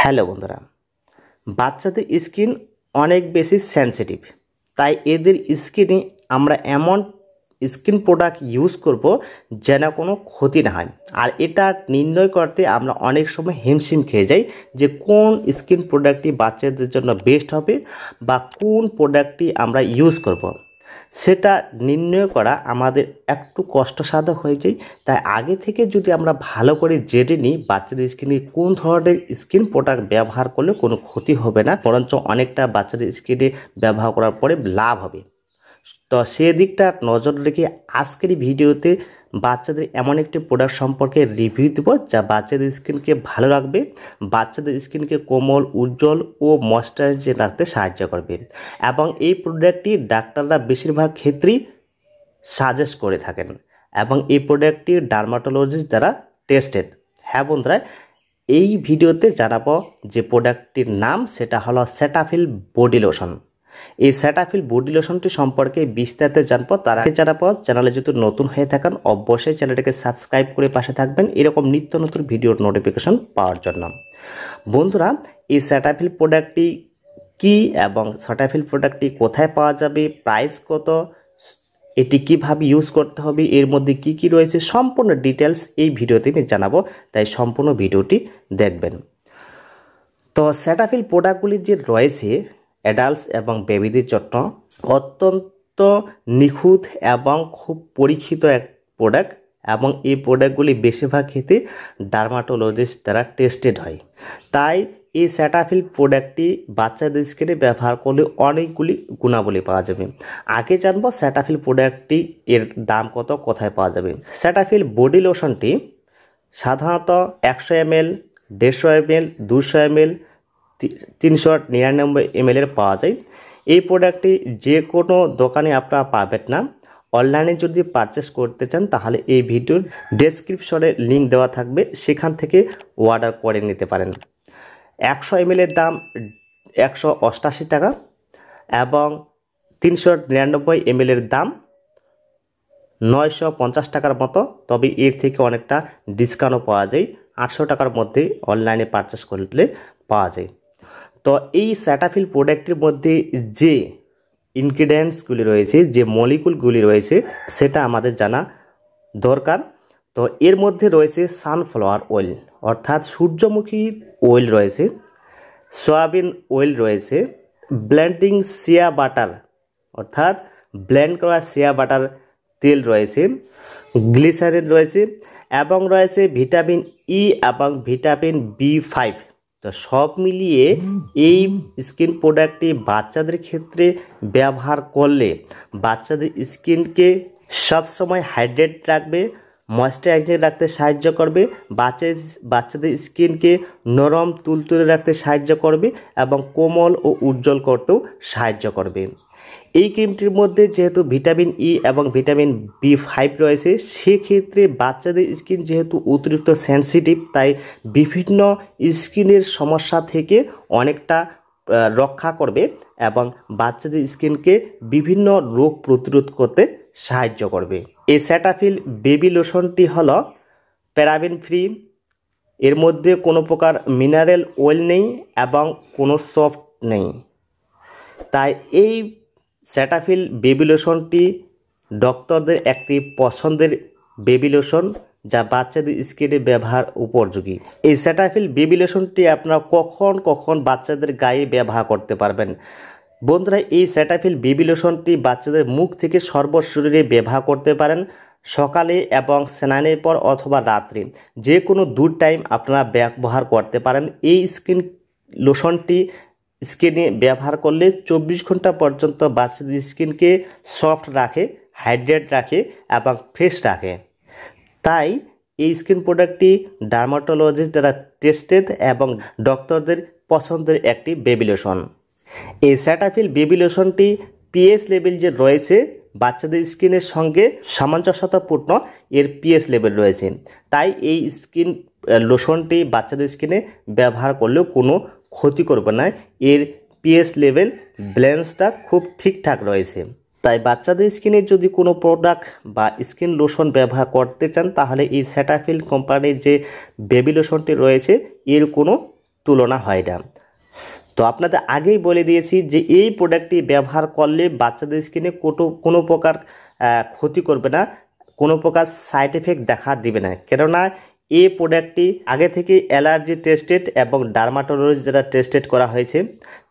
Hello বন্ধুরা, বাচ্চাদের skin অনেক বেশি সেনসিটিভ, তাই এদের স্কিনে আমরা এমন স্কিন প্রোডাক্ট ইউজ করব যেন কোনো ক্ষতি না হয়। আর এটা নির্ণয় করতে আমরা অনেক সময় হিমশিম খেয়ে যাই যে কোন স্কিন প্রোডাক্টটি বাচ্চাদের জন্য বেস্ট হবে বা কোন প্রোডাক্টটি আমরা ইউজ করব। সেটা নির্ণয় করা আমাদের একটু কষ্টসাধ্য হয়ে যায়। তাই আগে থেকে যদি আমরা ভালো করে জেনে নিই বাচ্চাদের স্কিনে কোন ধরনের স্কিন প্রোডাক্ট ব্যবহার করলে কোনো ক্ষতি হবে না, বরঞ্চ অনেকটা বাচ্চাদের স্কিনে ব্যবহার করার পরে লাভ হবে, তো সেদিকটা নজর রেখে আজকের ভিডিওতে বাচ্চাদের এমন একটি প্রোডাক্ট সম্পর্কে রিভিউ দেব যা বাচ্চাদের স্কিনকে ভালো রাখবে, বাচ্চাদের স্কিনকে কোমল, উজ্জ্বল ও ময়েশ্চারাইজ রাখতে সাহায্য করবে। এবং এই প্রোডাক্টটি ডাক্তাররা বেশিরভাগ ক্ষেত্রেই সাজেস্ট করে থাকেন এবং এই প্রোডাক্টটি ডার্মাটোলজিস্ট দ্বারা টেস্টেড। হ্যাঁ বন্ধুরা, এই ভিডিওতে জানাবো যে প্রোডাক্টটির নাম সেটা হলো সেটাফিল বডি লোশন। এই সেটাফিল বডি লোশনটি সম্পর্কে বিস্তারিত জানবো। তার আগে জানাবো, চ্যানেলে যদি নতুন হয়ে থাকেন অবশ্যই চ্যানেলটিকে সাবস্ক্রাইব করে পাশে থাকবেন এরকম নিত্য নতুন ভিডিওর নোটিফিকেশন পাওয়ার জন্য। বন্ধুরা, এই সেটাফিল প্রোডাক্টটি কি এবং সেটাফিল প্রোডাক্টটি কোথায় পাওয়া যাবে, প্রাইস কত, এটি কিভাবে ইউজ করতে হবে, এর মধ্যে কি কি রয়েছে, সম্পূর্ণ ডিটেলস এই ভিডিওতে আমি জানাবো, তাই সম্পূর্ণ ভিডিওটি দেখবেন। তো সেটাফিল প্রোডাক্টগুলি যে রয়েছে অ্যাডাল্টস এবং বেবিদের জন্য অত্যন্ত নিখুঁত এবং খুব পরীক্ষিত এক প্রোডাক্ট, এবং এই প্রোডাক্টগুলি বেশিরভাগ ক্ষেত্রে ডার্মাটোলজিস্ট দ্বারা টেস্টেড হয়। তাই এই সেটাফিল প্রোডাক্টটি বাচ্চাদের স্কিনে ব্যবহার করলে অনেকগুলি গুণাবলী পাওয়া যাবে। আগে জানবো সেটাফিল প্রোডাক্টটি এর দাম কত, কোথায় পাওয়া যাবে। সেটাফিল বডি লোশনটি সাধারণত 100 ml, 150 ml, 200 ml, 399 ml পাওয়া যায়। এই প্রোডাক্টটি যে কোনো দোকানে আপনারা পাবেন না। অনলাইনে যদি পারচেস করতে চান তাহলে এই ভিডিওর ডেসক্রিপশনে লিঙ্ক দেওয়া থাকবে, সেখান থেকে অর্ডার করে নিতে পারেন। 100 ml এর দাম 188 টাকা এবং 399 ml এর দাম 950 টাকার মতো। তবে এর থেকে অনেকটা ডিসকাউন্টও পাওয়া যায়, 800 টাকার মধ্যে অনলাইনে পারচেস করলে পাওয়া যায়। তো এই সেটাফিল প্রোডাক্টের মধ্যে যে ইনগ্রিডিয়েন্টসগুলি রয়েছে, যে মলিকুলগুলি রয়েছে সেটা আমাদের জানা দরকার। তো এর মধ্যে রয়েছে সানফ্লাওয়ার অয়েল অর্থাৎ সূর্যমুখী অয়েল রয়েছে, সয়াবিন অয়েল রয়েছে, ব্লেন্ডিং শিয়া বাটার অর্থাৎ ব্লেন্ড করা শিয়া বাটার তেল রয়েছে, গ্লিসারিন রয়েছে এবং রয়েছে ভিটামিন ই এবং ভিটামিন B5। তো সব মিলিয়ে এই স্কিন প্রোডাক্টটি বাচ্চাদের ক্ষেত্রে ব্যবহার করলে বাচ্চাদের স্কিনকে সবসময় হাইড্রেট রাখবে, ময়েশ্চারাইজ রাখতে সাহায্য করবে, বাচ্চাদের স্কিনকে নরম তুলতুলে রাখতে সাহায্য করবে এবং কোমল ও উজ্জ্বল করতেও সাহায্য করবে। এই ক্রিমটির মধ্যে যেহেতু ভিটামিন ই এবং ভিটামিন B5 রয়েছে, সেক্ষেত্রে বাচ্চাদের স্কিন যেহেতু অতিরিক্ত সেনসিটিভ, তাই বিভিন্ন স্কিনের সমস্যা থেকে অনেকটা রক্ষা করবে এবং বাচ্চাদের স্কিনকে বিভিন্ন রোগ প্রতিরোধ করতে সাহায্য করবে। এই সেটাফিল বেবি লোশনটি হলো প্যারাবেন ফ্রি, এর মধ্যে কোনো প্রকার মিনারেল অয়েল নেই এবং কোনো সফট নেই। তাই এই সেটাফিল বেবি লোশনটি ডক্টরদের একটি পছন্দের বেবি লোশন, যা বাচ্চাদের স্কিনে ব্যবহার উপযোগী। এই সেটাফিল বেবি লোশনটি আপনারা কখন কখন বাচ্চাদের গায়ে ব্যবহার করতে পারবেন। বন্ধুরা, এই সেটাফিল বেবি লোশনটি বাচ্চাদের মুখ থেকে সর্বশরীরে ব্যবহার করতে পারেন, সকালে এবং স্নানের পর অথবা রাত্রে, যে কোনো 2 টাইম আপনারা ব্যবহার করতে পারেন। এই স্কিন লোশনটি স্কিনে ব্যবহার করলে 24 ঘন্টা পর্যন্ত বাচ্চাদের স্কিনকে সফট রাখে, হাইড্রেট রাখে এবং ফ্রেশ রাখে। তাই এই স্কিন প্রোডাক্টটি ডার্মাটোলজিস্ট দ্বারা টেস্টেড এবং ডক্টরদের পছন্দের একটি বেবি লোশন। এই সেটাফিল বেবি লোশনটি পিএইচ লেভেল যে রয়েছে বাচ্চাদের স্কিনের সঙ্গে সামঞ্জস্যতাপূর্ণ এর পিএইচ লেভেল রয়েছে। তাই এই স্কিন লোশনটি বাচ্চাদের স্কিনে ব্যবহার করলেও কোনো ক্ষতি করবে না, এর পিএইচ লেভেল ব্যালেন্সটা খুব ঠিকঠাক রয়েছে। তাই বাচ্চাদের স্কিনে যদি কোনো প্রোডাক্ট বা স্কিন লোশন ব্যবহার করতে চান তাহলে এই সেটাফিল কোম্পানির যে বেবি লোশনটি রয়েছে এর কোনো তুলনা হয় না। তো আপনাদের আগেই বলে দিয়েছি যে এই প্রোডাক্টটি ব্যবহার করলে বাচ্চাদের স্কিনে কোনো প্রকার ক্ষতি করবে না, কোনো প্রকার সাইড এফেক্ট দেখা দিবে না। কেননা এই প্রোডাক্টটি আগে থেকে অ্যালার্জি টেস্টেড এবং ডার্মাটোলজি দ্বারা টেস্টেড করা হয়েছে,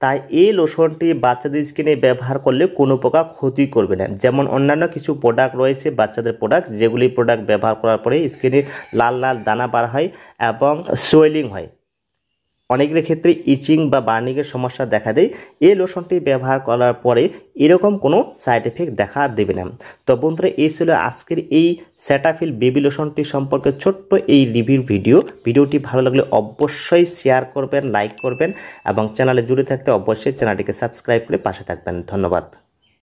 তাই এই লোশনটি বাচ্চাদের স্কিনে ব্যবহার করলে কোনো প্রকার ক্ষতি করবে না। যেমন অন্যান্য কিছু প্রোডাক্ট রয়েছে বাচ্চাদের প্রোডাক্ট, যেগুলি প্রোডাক্ট ব্যবহার করার পরে স্কিনে লাল লাল দানা বার হয় এবং সোয়েলিং হয়, অনেকের ক্ষেত্রে ইচিং বা বার্নিংয়ের সমস্যা দেখা দেয়। এই লোশনটি ব্যবহার করার পরে এরকম কোনো সাইড এফেক্ট দেখা দেবে না। তো বন্ধুরা, এই ছিল আজকের এই সেটাফিল বেবি লোশনটি সম্পর্কে ছোট্ট এই রিভিউ ভিডিওটি ভালো লাগলে অবশ্যই শেয়ার করবেন, লাইক করবেন এবং চ্যানেলে জুড়ে থাকতে অবশ্যই চ্যানেলটিকে সাবস্ক্রাইব করে পাশে থাকবেন। ধন্যবাদ।